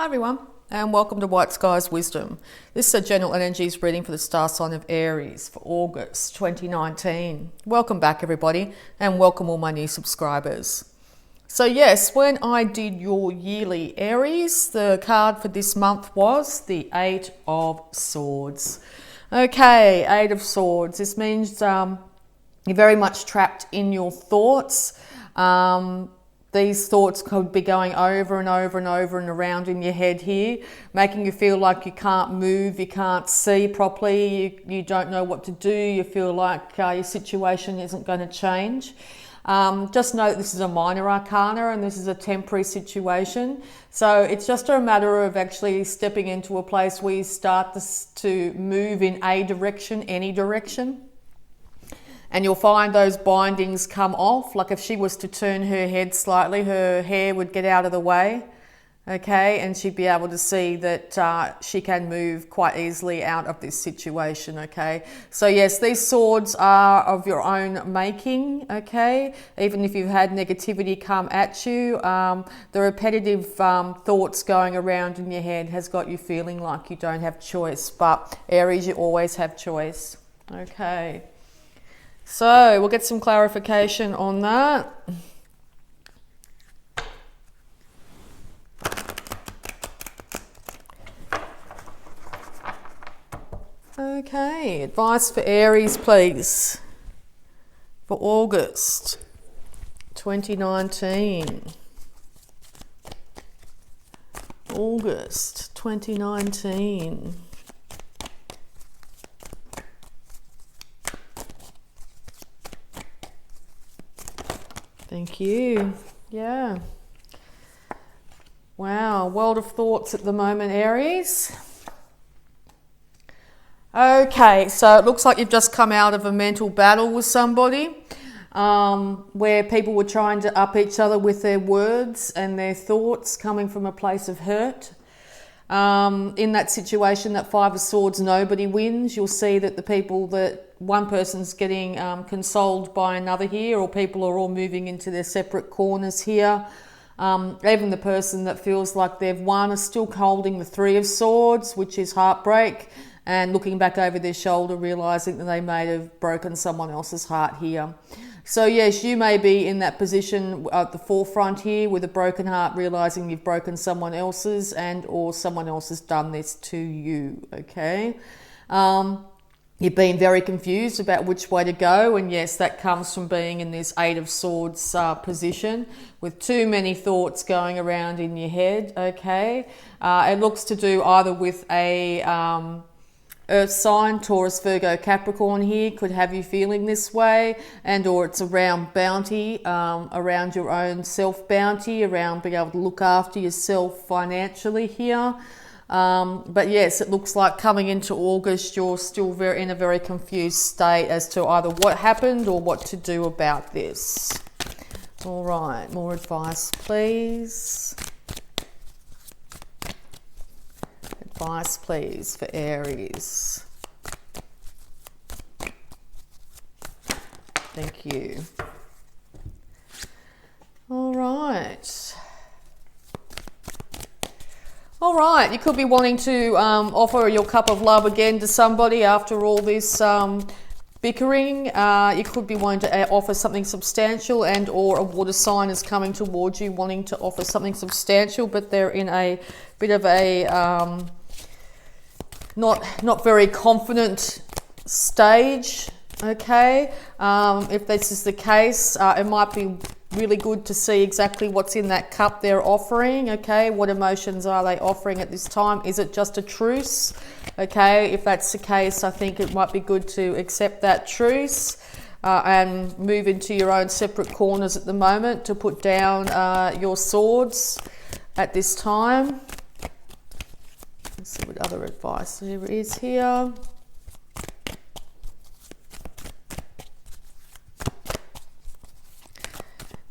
Hi everyone, and welcome to Whiteskys Wisdom. This is a general energies reading for the star sign of Aries for August 2019. Welcome back everybody, and welcome all my new subscribers. So yes, when I did your yearly Aries, the card for this month was the Eight of Swords. Okay, Eight of Swords. This means you're very much trapped in your thoughts. These thoughts could be going over and over and over and around in your head here, making you feel like you can't move, you can't see properly, you don't know what to do, you feel like your situation isn't going to change. Just know that this is a minor arcana and this is a temporary situation. So it's just a matter of actually stepping into a place where you start to move in a direction, any direction. And you'll find those bindings come off. Like if she was to turn her head slightly, her hair would get out of the way, okay? And she'd be able to see that she can move quite easily out of this situation, okay? So yes, these swords are of your own making, okay? Even if you've had negativity come at you, the repetitive thoughts going around in your head has got you feeling like you don't have choice. But Aries, you always have choice, okay? So we'll get some clarification on that. Okay, advice for Aries, please, for August 2019. August 2019. Thank you. Yeah. Wow, world of thoughts at the moment, Aries. Okay, so it looks like you've just come out of a mental battle with somebody where people were trying to up each other with their words and their thoughts coming from a place of hurt. In that situation, that Five of Swords, nobody wins. You'll see that the people that one person's getting consoled by another here, or people are all moving into their separate corners here. Even the person that feels like they've won is still holding the Three of Swords, which is heartbreak, and looking back over their shoulder, realizing that they may have broken someone else's heart here. So yes, you may be in that position at the forefront here with a broken heart, realizing you've broken someone else's, and or someone else has done this to you, okay? You've been very confused about which way to go, and yes, that comes from being in this Eight of Swords position with too many thoughts going around in your head, okay? It looks to do either with a Earth sign, Taurus, Virgo, Capricorn here, could have you feeling this way, and or it's around bounty, around your own self-bounty, around being able to look after yourself financially here. But yes, it looks like coming into August, you're still in a very confused state as to either what happened or what to do about this. All right, more advice, please. Advice, please, for Aries. Thank you. All right. All right, you could be wanting to offer your cup of love again to somebody after all this bickering. You could be wanting to offer something substantial, and or a water sign is coming towards you wanting to offer something substantial, but they're in a bit of a not very confident stage, okay? If this is the case, it might be really good to see exactly what's in that cup they're offering, okay? What emotions are they offering at this time? Is it just a truce? Okay, if that's the case, I think it might be good to accept that truce and move into your own separate corners at the moment to put down your swords at this time. Let's see what other advice there is here.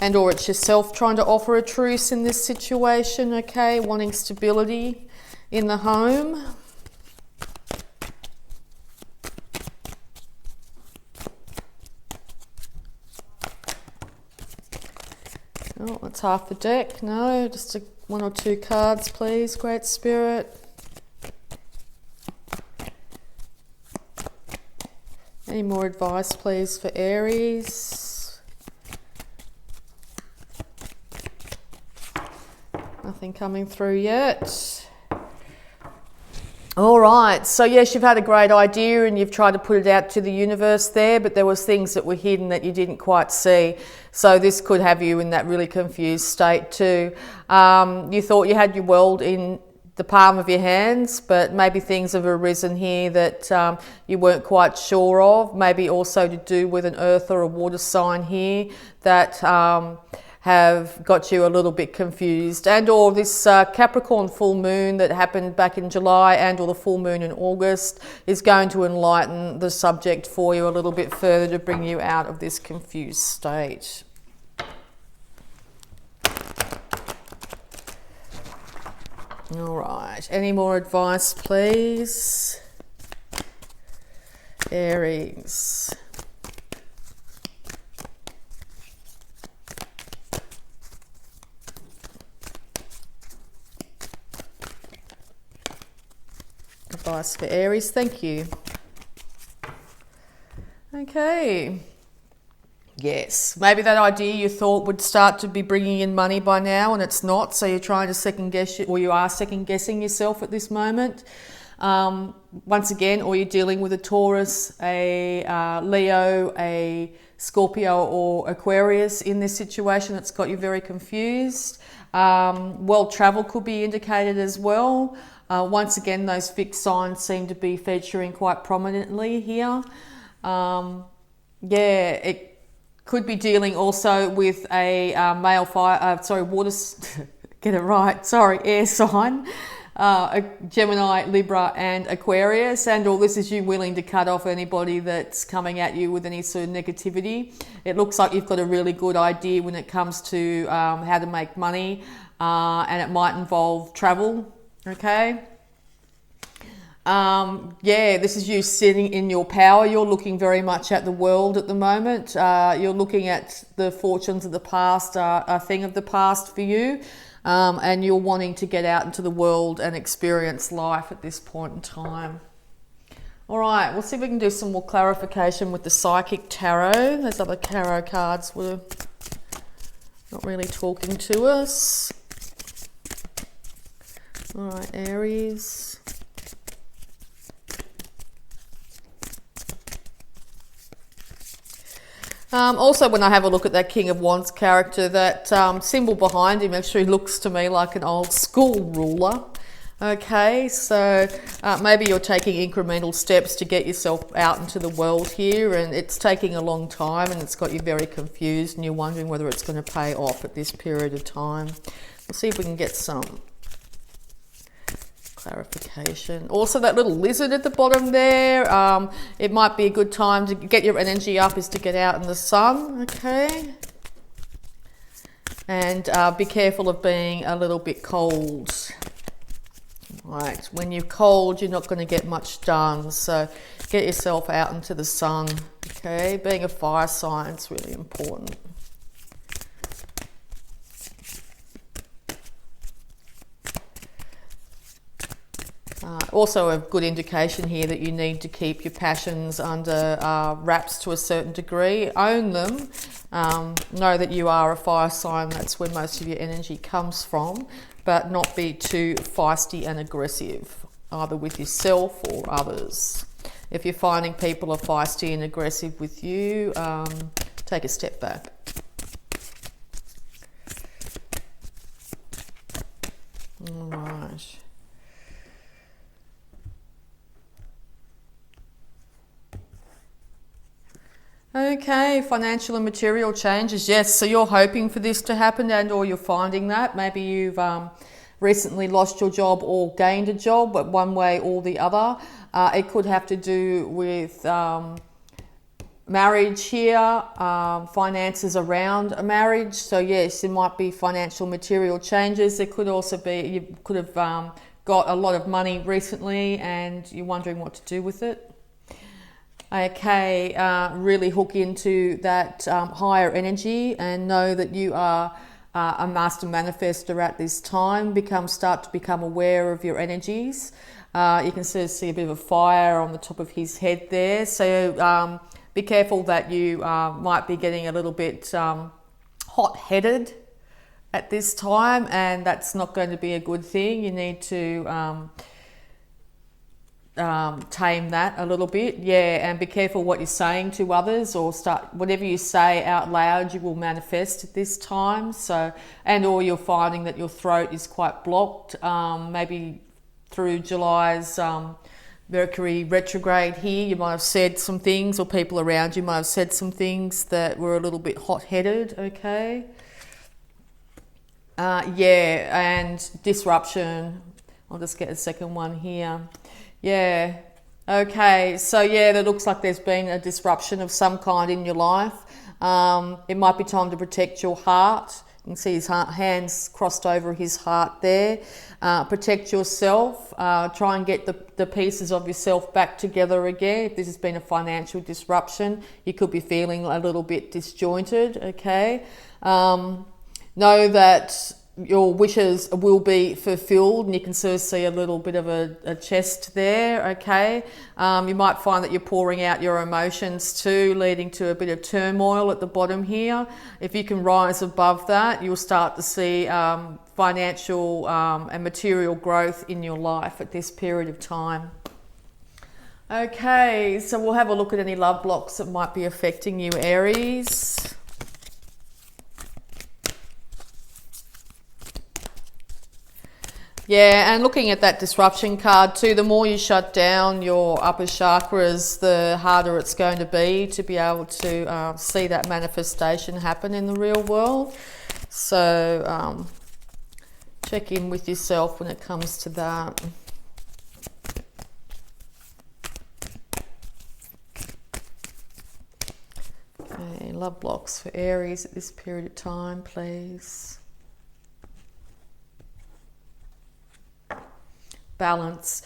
And or it's yourself trying to offer a truce in this situation, okay? Wanting stability in the home. Oh, That's half the deck. No, just one or two cards, please, Great Spirit. Any more advice, please, for Aries? Nothing coming through yet. All right, so yes, you've had a great idea and you've tried to put it out to the universe there, but there was things that were hidden that you didn't quite see. So this could have you in that really confused state too. You thought you had your world in the palm of your hands, but maybe things have arisen here that you weren't quite sure of. Maybe also to do with an earth or a water sign here that have got you a little bit confused, and or this Capricorn full moon that happened back in July and or the full moon in August is going to enlighten the subject for you a little bit further to bring you out of this confused state. All right, any more advice, please? Aries. Advice for Aries, thank you. Okay. Yes, maybe that idea you thought would start to be bringing in money by now and it's not, so you're trying to second guess it, or you are second guessing yourself at this moment. Once again, or you're dealing with a Taurus, a Leo, a Scorpio or Aquarius in this situation that's got you very confused. World travel could be indicated as well. Once again, those fixed signs seem to be featuring quite prominently here. It could be dealing also with a male air sign, a Gemini, Libra and Aquarius, and all this is you willing to cut off anybody that's coming at you with any sort of negativity. It looks like you've got a really good idea when it comes to how to make money, and it might involve travel, okay? This is you sitting in your power. You're looking very much at the world at the moment. You're looking at the fortunes of the past, a thing of the past for you, and you're wanting to get out into the world and experience life at this point in time. All right, we'll see if we can do some more clarification with the Psychic Tarot. Those other tarot cards were not really talking to us. All right, Aries. Also, when I have a look at that King of Wands character, that symbol behind him actually looks to me like an old school ruler. Okay, so maybe you're taking incremental steps to get yourself out into the world here, and it's taking a long time and it's got you very confused and you're wondering whether it's going to pay off at this period of time. We'll see if we can get some clarification. Also, that little lizard at the bottom there, it might be a good time to get your energy up, is to get out in the sun, okay? And be careful of being a little bit cold. Right, when you're cold, you're not going to get much done, so get yourself out into the sun, okay? Being a fire sign is really important. Also a good indication here that you need to keep your passions under wraps to a certain degree. Own them. Know that you are a fire sign. That's where most of your energy comes from. But not be too feisty and aggressive, either with yourself or others. If you're finding people are feisty and aggressive with you, take a step back. All right. Okay, financial and material changes. Yes, so you're hoping for this to happen, and or you're finding that. Maybe you've recently lost your job or gained a job, but one way or the other. It could have to do with marriage here, finances around a marriage. So yes, it might be financial material changes. It could also be you could have got a lot of money recently and you're wondering what to do with it. Okay, really hook into that higher energy and know that you are a master manifester at this time. Start to become aware of your energies. You can sort of see a bit of a fire on the top of his head there. So be careful that you might be getting a little bit hot-headed at this time, and that's not going to be a good thing. You need to tame that a little bit, and be careful what you're saying to others, or whatever you say out loud you will manifest at this time. Or you're finding that your throat is quite blocked, maybe through July's Mercury retrograde here. You might have said some things, or people around you might have said some things that were a little bit hot-headed, okay? And disruption. I'll just get a second one here. Yeah, okay, so that looks like there's been a disruption of some kind in your life. It might be time to protect your heart. You can see his hands crossed over his heart there. Protect yourself. Try and get the pieces of yourself back together again. If this has been a financial disruption, you could be feeling a little bit disjointed, okay? Know that your wishes will be fulfilled, and you can sort of see a little bit of a chest there, okay? You might find that you're pouring out your emotions too, leading to a bit of turmoil at the bottom here. If you can rise above that, you'll start to see financial and material growth in your life at this period of time. Okay, so we'll have a look at any love blocks that might be affecting you, Aries. Yeah, and looking at that disruption card too, the more you shut down your upper chakras, the harder it's going to be able to see that manifestation happen in the real world. So check in with yourself when it comes to that. Okay, love blocks for Aries at this period of time, please. Balance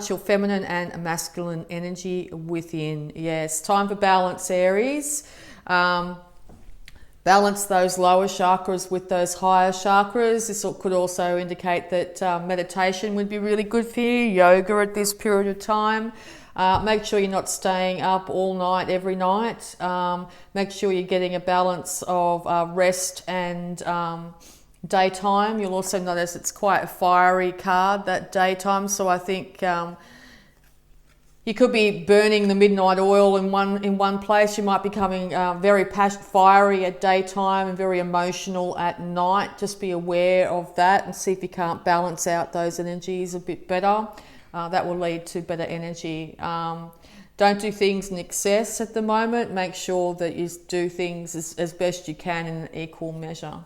your feminine and masculine energy within. Yes, time for balance, Aries. Balance those lower chakras with those higher chakras. This could also indicate that meditation would be really good for you, yoga at this period of time. Make sure you're not staying up all night every night. Make sure you're getting a balance of rest and daytime. You'll also notice it's quite a fiery card, that daytime, so I think you could be burning the midnight oil in one place. You might be becoming very fiery at daytime and very emotional at night. Just be aware of that and see if you can't balance out those energies a bit better. That will lead to better energy. Don't do things in excess at the moment. Make sure that you do things as best you can in an equal measure.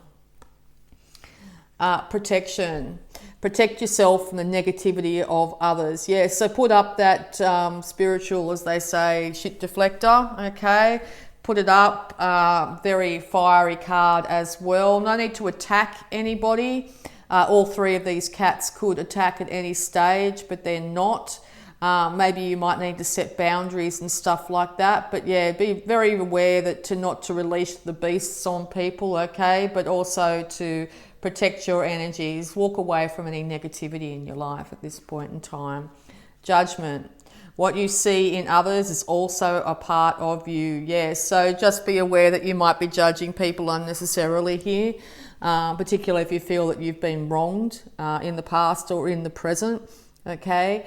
Protection. Protect yourself from the negativity of others. Yeah, so put up that spiritual, as they say, shit deflector, okay? Put it up. Very fiery card as well. No need to attack anybody. All three of these cats could attack at any stage, but they're not. Maybe you might need to set boundaries and stuff like that. But yeah, be very aware that not to release the beasts on people, okay? But also to protect your energies. Walk away from any negativity in your life at this point in time. Judgment. What you see in others is also a part of you. Yeah, so just be aware that you might be judging people unnecessarily here, particularly if you feel that you've been wronged in the past or in the present. Okay,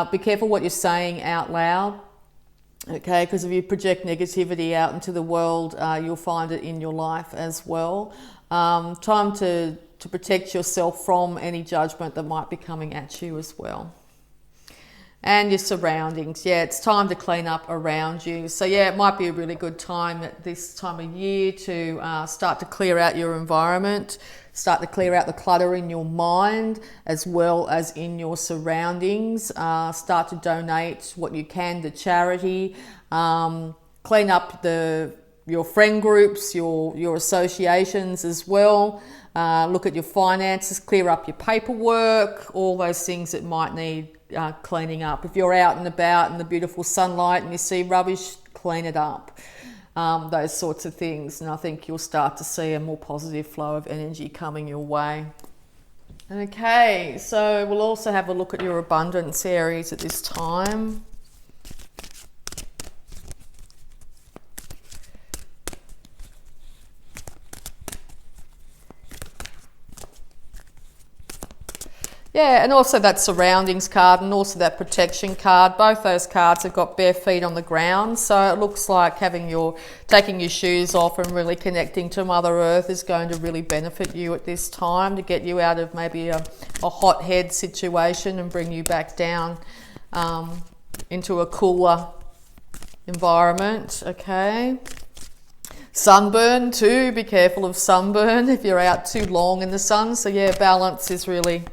be careful what you're saying out loud. Okay, because if you project negativity out into the world, you'll find it in your life as well. Time to protect yourself from any judgment that might be coming at you as well. And your surroundings. Yeah, it's time to clean up around you. So yeah, it might be a really good time at this time of year to start to clear out your environment, start to clear out the clutter in your mind as well as in your surroundings. Start to donate what you can to charity. Clean up your friend groups, your associations as well. Look at your finances, clear up your paperwork, all those things that might need cleaning up. If you're out and about in the beautiful sunlight and you see rubbish, clean it up. those sorts of things. And I think you'll start to see a more positive flow of energy coming your way. Okay, so we'll also have a look at your abundance, Aries, at this time. Yeah, and also that surroundings card and also that protection card. Both those cards have got bare feet on the ground. So it looks like taking your shoes off and really connecting to Mother Earth is going to really benefit you at this time to get you out of maybe a hot head situation and bring you back down into a cooler environment. Okay. Sunburn too. Be careful of sunburn if you're out too long in the sun. So yeah, balance is really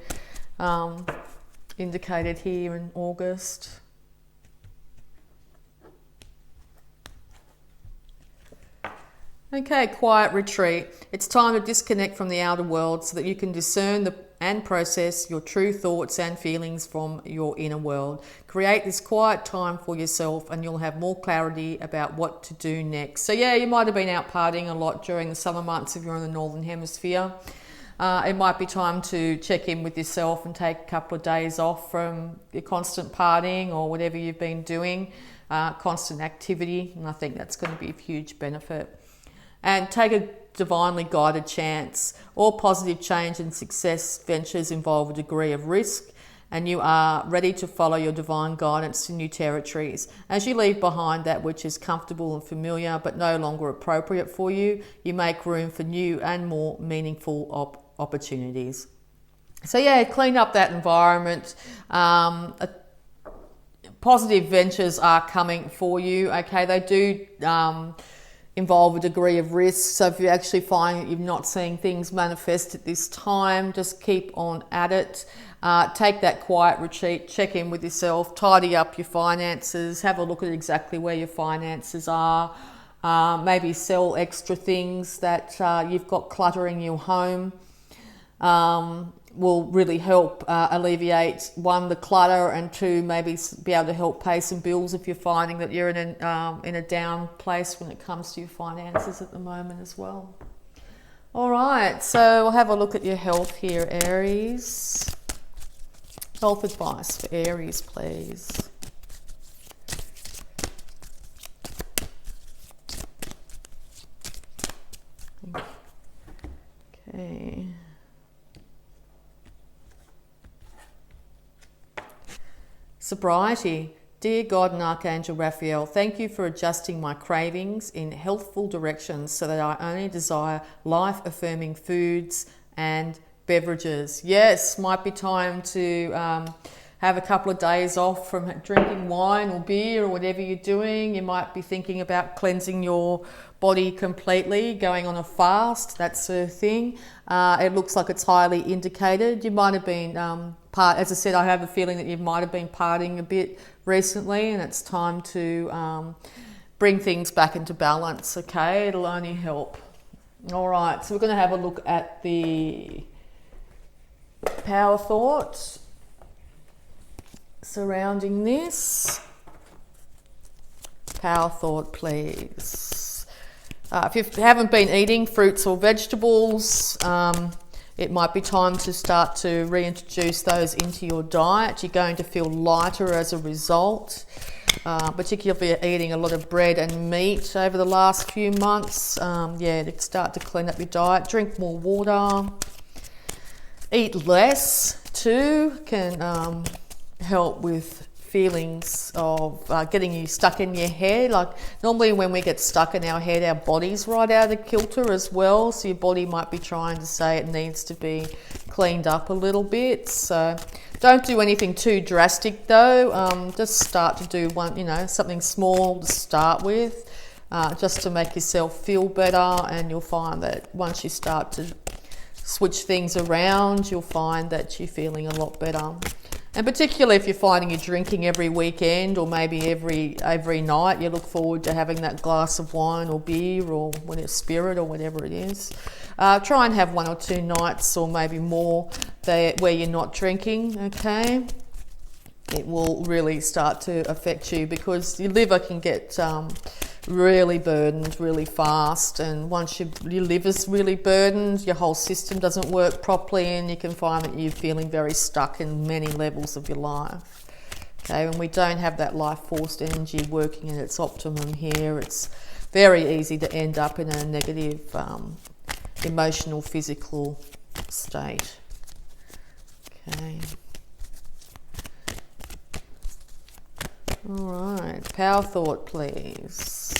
indicated here in August. Okay, quiet retreat. It's time to disconnect from the outer world so that you can discern and process your true thoughts and feelings from your inner world. Create this quiet time for yourself and you'll have more clarity about what to do next. So yeah, you might have been out partying a lot during the summer months if you're in the Northern Hemisphere. It might be time to check in with yourself and take a couple of days off from your constant partying or whatever you've been doing, constant activity, and I think that's going to be a huge benefit. And take a divinely guided chance. All positive change and success ventures involve a degree of risk, and you are ready to follow your divine guidance to new territories. As you leave behind that which is comfortable and familiar but no longer appropriate for you, you make room for new and more meaningful opportunities. So yeah, clean up that environment. Positive ventures are coming for you. Okay, they do involve a degree of risk. So if you actually find that you're not seeing things manifest at this time, just keep on at it. Take that quiet retreat, check in with yourself, tidy up your finances, have a look at exactly where your finances are. Maybe sell extra things that you've got cluttering your home. Will really help alleviate, one, the clutter, and two, maybe be able to help pay some bills if you're finding that you're in a down place when it comes to your finances at the moment as well. All right, so we'll have a look at your health here, Aries. Health advice for Aries, please. Okay. Sobriety. Dear God and Archangel Raphael, thank you for adjusting my cravings in healthful directions so that I only desire life-affirming foods and beverages. Yes, might be time to have a couple of days off from drinking wine or beer or whatever you're doing. You might be thinking about cleansing your body completely, going on a fast, that sort of thing. It looks like it's highly indicated. You might have been, as I said, I have a feeling that you might have been partying a bit recently, and it's time to bring things back into balance, okay? It'll only help. All right, so we're going to have a look at the power thoughts surrounding this. Power thought, please. If you haven't been eating fruits or vegetables, it might be time to start to reintroduce those into your diet. You're going to feel lighter as a result, particularly if you're eating a lot of bread and meat over the last few months. Yeah, to start to clean up your diet. Drink more water. Eat less too can help with feelings of getting you stuck in your head. Like normally when we get stuck in our head, our body's right out of kilter as well. So your body might be trying to say it needs to be cleaned up a little bit. So don't do anything too drastic though. Just start to do something small to start with, just to make yourself feel better. And you'll find that once you start to switch things around, you'll find that you're feeling a lot better. And particularly if you're finding you're drinking every weekend or maybe every night, you look forward to having that glass of wine or beer or when it's spirit or whatever it is. Try and have 1 or 2 nights or maybe more where you're not drinking, okay? It will really start to affect you because your liver can get really burdened really fast, and once your liver's really burdened, your whole system doesn't work properly, and you can find that you're feeling very stuck in many levels of your life. Okay, when we don't have that life force energy working in its optimum here, it's very easy to end up in a negative emotional, physical state. Okay. All right, power thought, please.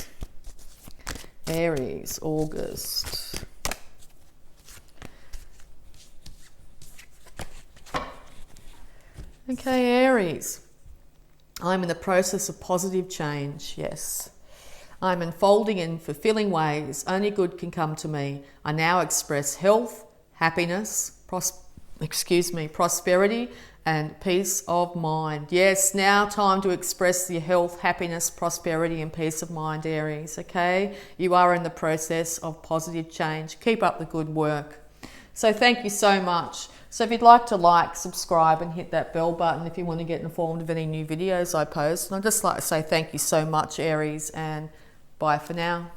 Aries, August. Okay, Aries. I'm in the process of positive change, yes. I'm unfolding in fulfilling ways. Only good can come to me. I now express health, happiness, prosperity, and peace of mind. Yes, now time to express your health, happiness, prosperity, and peace of mind, Aries, okay? You are in the process of positive change. Keep up the good work. So thank you so much. So if you'd like to like, subscribe, and hit that bell button if you want to get informed of any new videos I post. And I'd just like to say thank you so much, Aries, and bye for now.